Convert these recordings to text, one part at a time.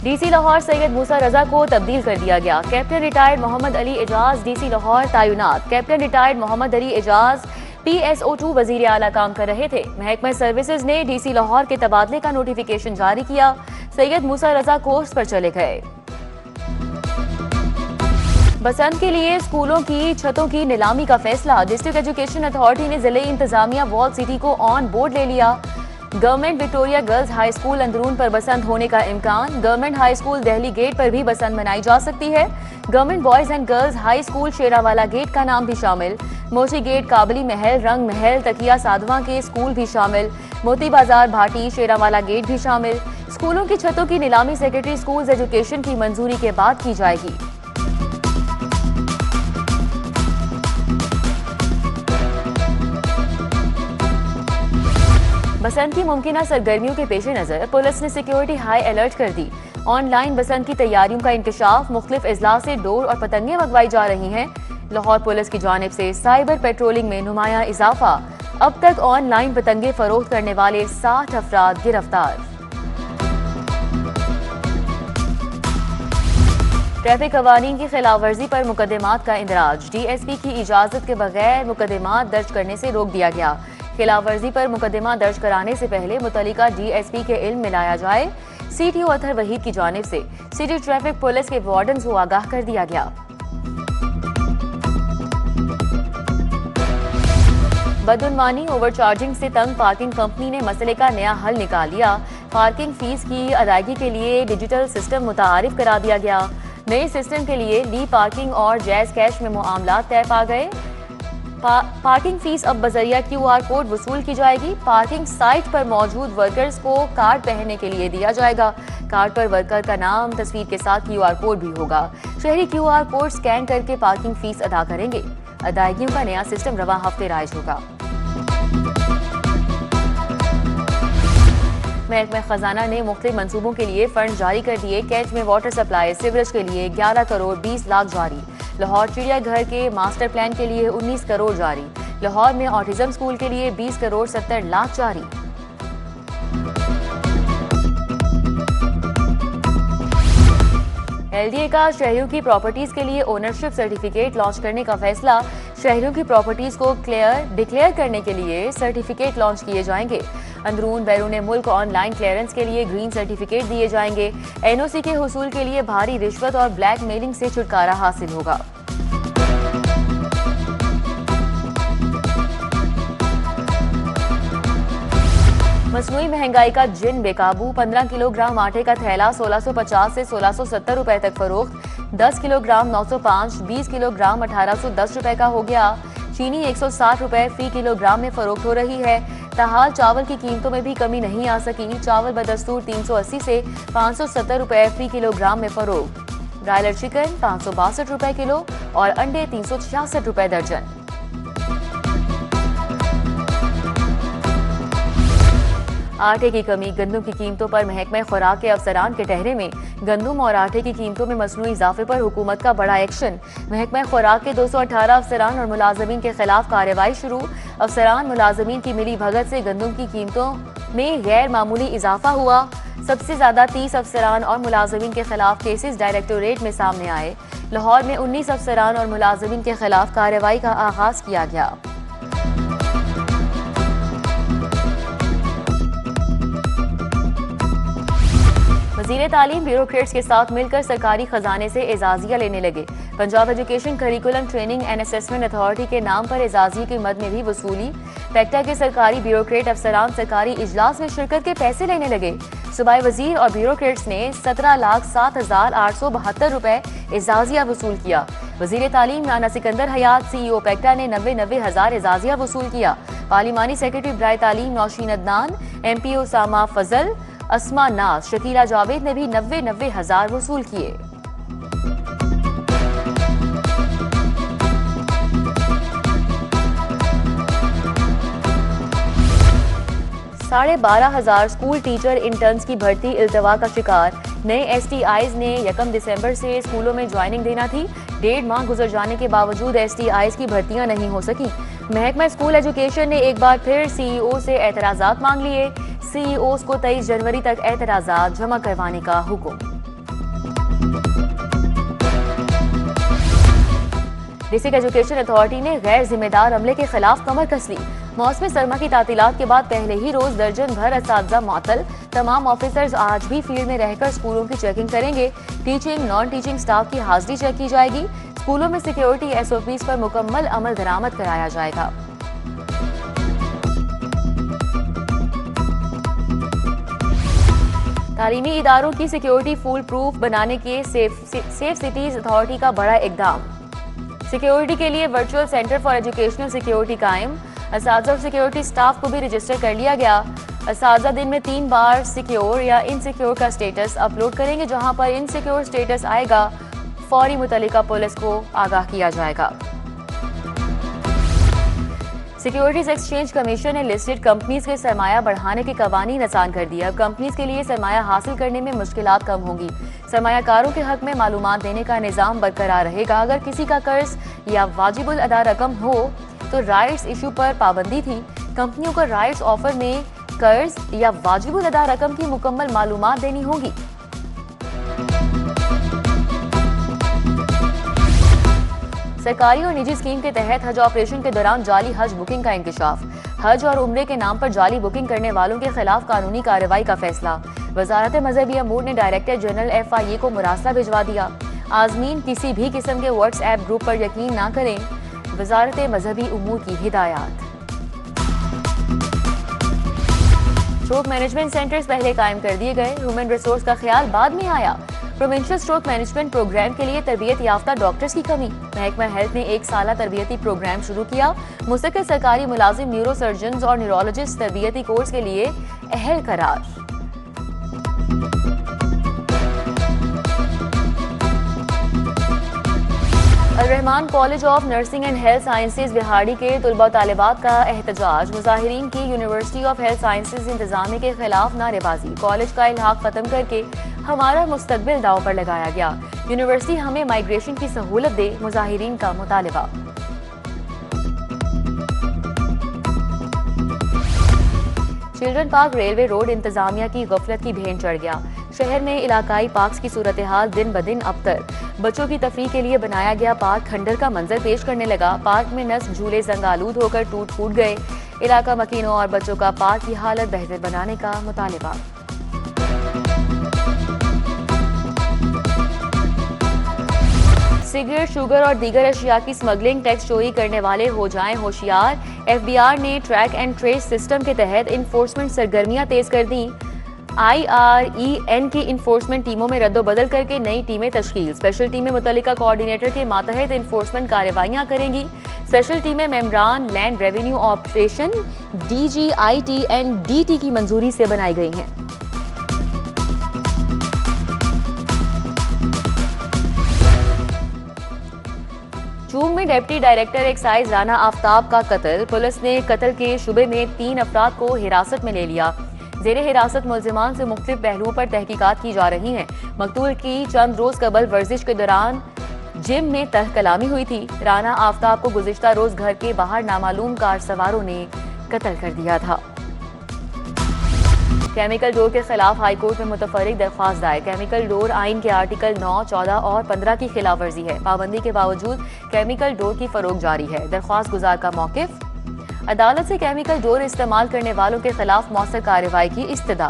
DC Lahore Syed Musa Raza को तब्दील कर दिया गया। Captain retired Mohammad Ali Ejaz DC Lahore तैनात। Captain retired Mohammad Ali Ejaz PSO2 वजीर आला काम कर रहे थे। महकमा सर्विसेज ने डीसी लाहौर के तबादले का नोटिफिकेशन जारी किया। सैयद मूसा रजा कोर्स पर चले गए। बसंत के लिए स्कूलों की छतों की नीलामी का फैसला। डिस्ट्रिक्ट एजुकेशन अथॉरिटी ने जिले इंतजामिया वॉल सिटी को ऑन बोर्ड ले लिया। Government Victoria girls high school अंदरून पर बसंत होने का इम्कान। Government high school Delhi gate पर भी बसंत मनाई जा सकती है। Government boys and girls high school Sherawala gate का नाम भी शामिल। मोची गेट, काबली महल, रंग महल, तकिया साधवा के स्कूल भी शामिल। मोती बाजार, भाटी, शेरावाला गेट भी शामिल। स्कूलों की छतों की नीलामी सेक्रेटरी स्कूल्स एजुकेशन की मंजूरी के बाद की जाएगी। बसंत की मुमकिन सरगर्मियों के पेश नजर पुलिस ने सिक्योरिटी हाई अलर्ट कर दी। ऑनलाइन बसंत की तैयारियों का इंकशाफ, मुख्तलिफ अजला से डोर और पतंगें मंगवाई जा रही हैं। लाहौर पुलिस की जानिब से साइबर पेट्रोलिंग में नुमाया इजाफा। अब तक ऑनलाइन पतंगे फरोख्त करने वाले 60 अफराद गिरफ्तार। ट्रैफिक कवानीन की खिलाफ वर्जी पर मुकदमात का इंदराज। DSP की इजाजत के बगैर मुकदमात दर्ज करने से रोक दिया गया। खिलाफ वर्जी पर मुकदमा दर्ज कराने से पहले मुतल्लिका DSP के इल्म में लाया जाए। CTO अतहर वहीद की जानिब से सिटी ट्रैफिक पुलिस के वार्डन को आगाह कर दिया गया। बदउनवानी ओवरचार्जिंग से तंग पार्किंग कंपनी ने मसले का नया हल निकाल लिया। पार्किंग फीस की अदायगी के लिए डिजिटल सिस्टम मुतारिफ करा दिया गया। नए सिस्टम के लिए ली पार्किंग और जैज कैश में मामला तय पा गए। पार्किंग फीस अब बजरिया QR कोड वसूल की जाएगी। पार्किंग साइट पर मौजूद वर्कर्स को कार्ड पहनने के लिए दिया जाएगा। कार्ड पर वर्कर का नाम, तस्वीर के साथ QR कोड भी होगा। शहरी QR कोड स्कैन करके पार्किंग फीस अदा करेंगे। अदायगियों का नया सिस्टम रवा हफ्ते राइज होगा। महकमा खजाना ने मुख्तलिफ मंसूबों के लिए फंड जारी कर दिए। कैच में वाटर सप्लाई, सीवरेज के लिए 11 करोड़ 20 लाख जारी। लाहौर चिड़ियाघर के मास्टर प्लान के लिए 19 करोड़ जारी। लाहौर में ऑटिज्म स्कूल के लिए 20 करोड़ 70 लाख जारी। LDA का शहरियों की प्रॉपर्टीज के लिए ओनरशिप सर्टिफिकेट लॉन्च करने का फैसला। शहरियों की प्रॉपर्टीज को डिक्लेयर करने के लिए सर्टिफिकेट लॉन्च किए जाएंगे। अंदरून बैरून मुल्क ऑनलाइन क्लियरेंस के लिए ग्रीन सर्टिफिकेट दिए जाएंगे। NOC के हुसूल के लिए भारी रिश्वत और ब्लैक मेलिंग से छुटकारा हासिल होगा। मसनूई महंगाई का जिन बेकाबू। 15 किलोग्राम आटे का थैला 1650 से 1670 रुपए तक फरोख्त। 10 किलोग्राम 905, 20 किलोग्राम 1810 रुपए का हो गया। चीनी 160 रुपए फी किलोग्राम में फरोख्त हो रही है। ताहाल चावल की कीमतों में भी कमी नहीं आ सकी। चावल बदस्तूर 380 से 570 रुपए फी किलोग्राम में फरोख्त। ब्रायलर चिकन 562 रुपए किलो और अंडे 366 रुपए दर्जन। आटे की कमी, गंदम की कीमतों पर महकमा खुराक के अफसरान के ठहरे में। गंदम और आटे की कीमतों में मसनूई इजाफे पर हुकूमत का बड़ा एक्शन। महकमा खुराक के 218 अफसरान और मुलाजमीन के खिलाफ कार्रवाई शुरू। अफसरान मुलाजमीन की मिली भगत से गंदम की कीमतों में गैर मामूली इजाफा हुआ। सबसे ज्यादा 30 अफसरान और मुलाजमीन के खिलाफ केसेस डायरेक्टोरेट में सामने आए। लाहौर में 19 अफसरान और मुलाजमीन के खिलाफ कार्रवाई का आगाज किया गया। वज़ीर तालीम ब्यूरोक्रेट्स के साथ मिलकर सरकारी खजाने से एजाजिया लेने लगे। Punjab education curriculum training and assessment authority के नाम पर एजाजिया की मद में भी वसूली। पैक्टा के सरकारी ब्यूरोक्रेट अफसरान सरकारी इजलास में शिरकत के पैसे लेने लगे। सूबाई वजीर और ब्यूरोक्रेट्स ने 17,07,872 रुपए एजाजिया वसूल किया। वजीर तालीम राना सिकंदर हयात CEO पैक्टा ने 90 हज़ार एजाजिया वसूल किया। पार्लिमानी सेक्रेटरी बराए तालीम नौशीन अदनान, MP उसामा फजल, अस्मा नाज, शकीला जावेद ने भी 90 हज़ार वसूल किए। 12,500 स्कूल टीचर इंटर्न्स की भर्ती इल्तवा का शिकार। नए STIs ने 1 दिसंबर से स्कूलों में ज्वाइनिंग देना थी। 1.5 माह गुजर जाने के बावजूद STIs की भर्तियां नहीं हो सकी। महकमा स्कूल एजुकेशन ने एक बार फिर CEO से एतराजात मांग लिए। CEOs को 23 जनवरी तक एतराजात जमा करवाने का हुक्म। डिस्ट्रिक्ट एजुकेशन अथॉरिटी ने गैर जिम्मेदार अमले के खिलाफ कमर कस ली। मौसमी सरमा की तातीलात के बाद पहले ही रोज दर्जन भर असातिज़ा मुअत्तल। तमाम ऑफिसर्स आज भी फील्ड में रहकर स्कूलों की चेकिंग करेंगे। टीचिंग नॉन टीचिंग स्टाफ की हाजिरी चेक की जाएगी। स्कूलों में सिक्योरिटी SOPs पर मुकम्मल अमल दरामद कराया जाएगा। तालीमी इदारों की सिक्योरिटी फूल प्रूफ बनाने के सेफ सिटीज अथॉरिटी का बड़ा इकदाम। सिक्योरिटी के लिए virtual centre for educational security कायम। असातिज़ा और सिक्योरिटी स्टाफ को भी रजिस्टर कर लिया गया। असातिज़ा दिन में 3 बार सिक्योर या इनसिक्योर का स्टेटस अपलोड करेंगे। जहां पर इनसिक्योर स्टेटस आएगा, फौरी मुतल्लिका पुलिस को आगाह किया जाएगा। सिक्योरिटीज एक्सचेंज कमीशन ने लिस्टेड कंपनीज के सरमाया बढ़ाने के कवानीन आसान कर दिया। अब कंपनीज के लिए सरमाया हासिल करने में मुश्किलात कम होंगी। सरमायाकारों के हक में मालूमात देने का निज़ाम बरकरार रहेगा। अगर किसी का कर्ज या वाजिबुल अदा रकम हो तो राइट्स इशू पर पाबंदी थी। कंपनियों को राइट्स ऑफर में कर्ज या वाजिबुल अदा रकम की मुकम्मल मालूमात देनी होगी। सरकारी और निजी स्कीम के तहत हज ऑपरेशन के दौरान जाली हज बुकिंग का इंकशाफ। हज और उम्रे के नाम पर जाली बुकिंग करने वालों के खिलाफ कानूनी कार्रवाई का फैसला। वजारत मजहबी अमूर ने डायरेक्टर जनरल FIA को मुरासला भिजवा दिया। आजमीन किसी भी किस्म के WhatsApp ग्रुप पर यकीन ना करें। वजारत मजहबी उमूर की हिदायत। स्ट्रोक मैनेजमेंट सेंटर्स पहले कायम कर दिए गए। ह्यूमन रिसोर्स का ख्याल बाद में आया। प्रोविंशियल स्ट्रोक मैनेजमेंट प्रोग्राम के लिए तरबियत याफ्ता डॉक्टर्स की कमी। महकमा हेल्थ ने 1 साला तरबियती प्रोग्राम शुरू किया। मुस्तकिल सरकारी मुलाजिम न्यूरो सर्जन और न्यूरोलॉजिस्ट तरबियती कोर्स के लिए अहल करार। Al Rahman college of nursing and health sciences बिहाड़ी के तुलबा तालिबात का एहतजाज। मुजाहिरीन की यूनिवर्सिटी ऑफ हेल्थ साइंसेज इंतजामिया के खिलाफ नारेबाजी। कॉलेज का इल्हाक खत्म करके हमारा मुस्तकबिल दाव पर लगाया गया। यूनिवर्सिटी हमें माइग्रेशन की सहूलत दे, मुजाहिरीन का मुतालिबा। चिल्ड्रन पार्क रेलवे रोड इंतजामिया की गफलत की भेंट चढ़ गया। शहर में इलाकाई पार्क्स की सूरत हाल दिन ब दिन अबतर। बच्चों की तफरीह के लिए बनाया गया पार्क खंडर का मंजर पेश करने लगा। पार्क में नस्ब झूले जंगालूद होकर टूट फूट गए। इलाका मकीनों और बच्चों का पार्क की हालत बेहतर बनाने का मुतालिबा। सिगरेट, शुगर और दीगर अशिया की स्मगलिंग टैक्स चोरी करने वाले हो जाएं होशियार। FBR ने ट्रैक एंड ट्रेस सिस्टम के तहत इन्फोर्समेंट सरगर्मियां तेज कर दी। IREN की इन्फोर्समेंट टीमों में रद्दोबदल करके नई टीमें तश्कील। स्पेशल टीमें मुतल्लिका कोऑर्डिनेटर के मातहत इन्फोर्समेंट कार्रवाइयां करेंगी। स्पेशल टीमें मेम्बरान land revenue operation DGIT and DT की मंजूरी से बनाई गई हैं। चूंग में deputy director excise Rana Aftab का कत्ल। पुलिस ने कत्ल के शुबे में 3 अफराद को हिरासत में ले लिया। जेरे हिरासत मुल्जिमान से मुख्तलिफ पहलुओं पर तहकीकात की जा रही हैं। मकतूल की चंद रोज कबल वर्जिश के दौरान जिम में तह कलामी हुई थी। राना आफ्ताब को गुज़िश्ता रोज घर के बाहर नामालूम कार सवारों ने कत्ल कर दिया था। केमिकल डोर के खिलाफ हाईकोर्ट में मुतफर्रिक दरख्वास्त दायर। केमिकल डोर आइन के आर्टिकल 9, 14 और 15 की खिलाफ वर्जी है। पाबंदी के बावजूद केमिकल डोर की फरोग जारी है। दरख्वास्त गुजार का मौकिफ। अदालत से केमिकल डोर इस्तेमाल करने वालों के खिलाफ मौसर कार्रवाई की इस्तदा।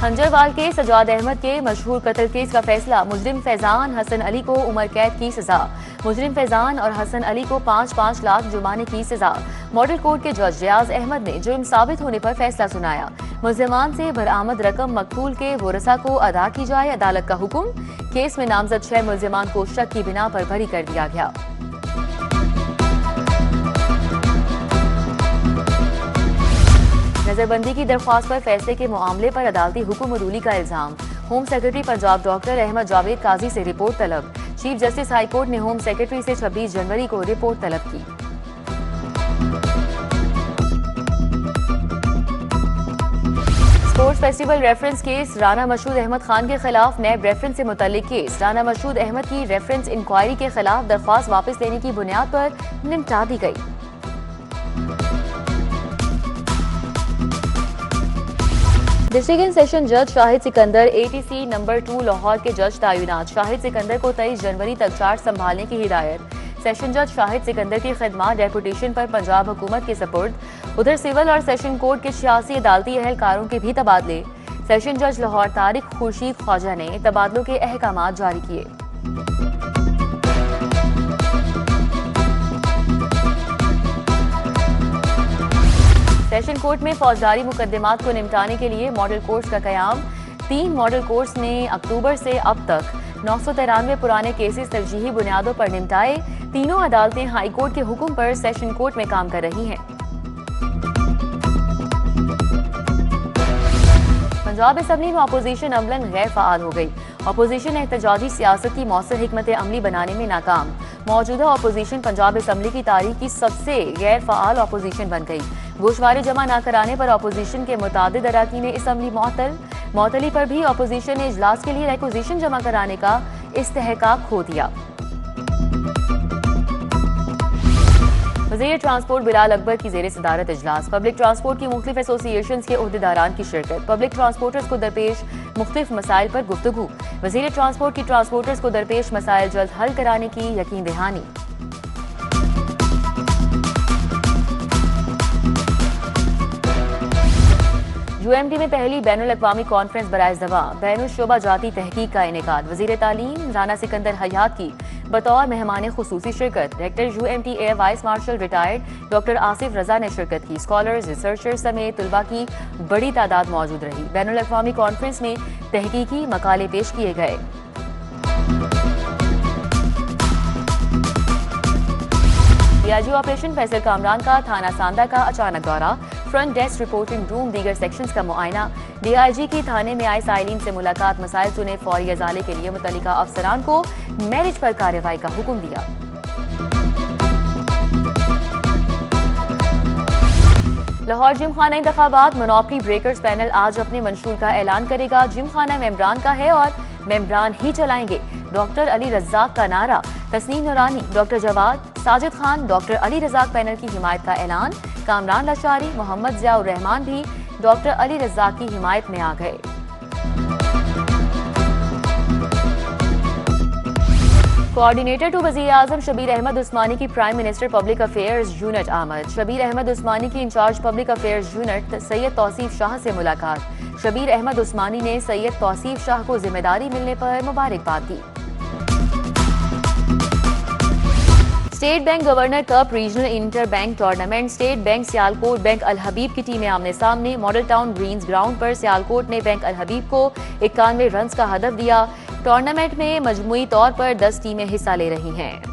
हंजरवाल के सजाद अहमद के मशहूर कत्ल केस का फैसला। मुजरिम फैजान हसन अली को उम्र कैद की सजा। मुजरिम फैजान और हसन अली को 5-5 लाख जुर्माने की सजा। मॉडल कोर्ट के जज रियाज अहमद ने जुर्म साबित होने पर फैसला सुनाया। मुल्जिमान से बरामद रकम मकतूल के वरसा को अदा की जाए, अदालत का हुक्म। केस में नामजद 6 मुल्जिमान को शक की बिना पर बरी कर दिया गया। नजरबंदी की दरख्वास्त पर फैसले के मामले पर अदालती हुक्म अदूली का इल्जाम। Home secretary Punjab doctor Ahmad Javed Qazi से रिपोर्ट तलब। चीफ जस्टिस हाई कोर्ट ने होम सेक्रेटरी से 26 जनवरी को रिपोर्ट तलब की। Sports festival reference case. Rana Mashhood Ahmad Khan के खिलाफ नैब रेफरेंस से मुतल्लिक केस। राना मशहूद अहमद की रेफरेंस इंक्वायरी के खिलाफ दरख्वास्त वापस लेने की बुनियाद पर निपटा दी गई। डिस्ट्रिक्ट एंड सेशन जज शाहिद सिकंदर ATC नंबर 2 लाहौर के जज तैनात। शाहिद सिकंदर को 23 जनवरी तक चार्ज संभालने की हिदायत। सेशन जज शाहिद सिकंदर की खिदमत डेपुटेशन पर पंजाब हुकूमत के सपुर्द। उधर सिविल और सेशन कोर्ट के 86 अदालती अहलकारों के भी तबादले। सेशन जज लाहौर तारिक खुर्शीद ख्वाजा ने तबादलों के अहकाम जारी किए। सेशन कोर्ट में फौजदारी मुकदमात को निपटाने के लिए मॉडल कोर्ट्स का कयाम। 3 मॉडल कोर्ट्स ने अक्टूबर से अब तक 993 पुराने केसेस तरजीही बुनियादों पर निपटाए। तीनों अदालतें हाई कोर्ट के हुक्म पर सेशन कोर्ट में काम कर रही हैं। पंजाब असेंबली में अपोजिशन अमलन गैर फ़ाल हो गई। अपोजिशन एहतजाजी सियासत की मौसर हिकमत अमली बनाने में नाकाम। मौजूदा अपोजिशन पंजाब असेंबली की तारीख की सबसे गैर फ़ाल अपोजिशन बन गई। गोशवारे जमा न कराने पर अपोजिशन के मुतादिद अरकान असम्बली मअतली पर भी अपोजिशन ने इजलास के लिए रिक्विजिशन जमा कराने का इस्तेहकाक खो दिया। वज़ीर ट्रांसपोर्ट बिलाल अकबर की ज़ेर सदारत इजलास। पब्लिक ट्रांसपोर्ट की मुख्तलिफ एसोसिएशन के उहदेदारान की शिरकत। पब्लिक ट्रांसपोर्टर्स को दरपेश मुख्तलिफ मसाइल पर गुफ्तगू। वज़ीर ट्रांसपोर्ट की ट्रांसपोर्टर्स को दरपेश मसाइल जल्द हल कराने की यकीन दहानी। UMT में पहली बैनुल अक़वामी कॉन्फ्रेंस बराए ज़बा बैनुल शोबा जाती तहकीक का इनेकाद। वज़ीर तालीम राना सिकंदर हयात की बतौर मेहमान खुसूसी शिरकत। Director UMT air vice marshal retired doctor Asif Raza ने शिरकत की। स्कॉलर्स, रिसर्चर्स समेत तलबा की बड़ी तादाद मौजूद रही। बैनुल अक़वामी कॉन्फ्रेंस में तहकीकी मकाले पेश किए गए। DIG ऑपरेशन फैसल कामरान का थाना सांदा का अचानक दौरा। फ्रंट डेस्क, रिपोर्टिंग रूम, दीगर सेक्शंस का मुआयना। DIG की थाने में आए साइलिन से मुलाकात, मसाइल सुने, फौरी अजाले के लिए मुतल्लिका अफसरान को मैरिज पर कार्रवाई का हुक्म दिया। लाहौर जिम खाना इंतखाबात मोनोपली ब्रेकर्स पैनल आज अपने मंशूर का ऐलान करेगा। जिम खाना मेम्बरान का है और मेम्बरान ही चलाएंगे। डॉक्टर अली रज़ाक का नारा। Tasneem Noorani, doctor Jawad, Sajid Khan, doctor Ali Razzaq panel की हिमायत का ऐलान। कामरान लशारी, मोहम्मद ज़ियाउर रहमान भी डॉक्टर अली रज़ाक की हिमायत में आ गए। कोऑर्डिनेटर टू वज़ीर आज़म शबीर अहमद उस्मानी की prime minister public affairs unit आमद। शबीर अहमद उस्मानी की in charge public affairs unit Syed Tauseef Shah से मुलाकात। शबीर अहमद उस्मानी ने सैयद तौसीफ शाह को जिम्मेदारी मिलने पर मुबारकबाद दी। State bank governor cup regional inter bank tournament. State bank Sialkot bank Al Habib की टीमें आमने सामने। मॉडल टाउन ग्रीन्स ग्राउंड पर सियालकोट ने बैंक अल हबीब को 91 रन्स का हदफ दिया। टूर्नामेंट में मजमूई तौर पर 10 टीमें हिस्सा ले रही हैं।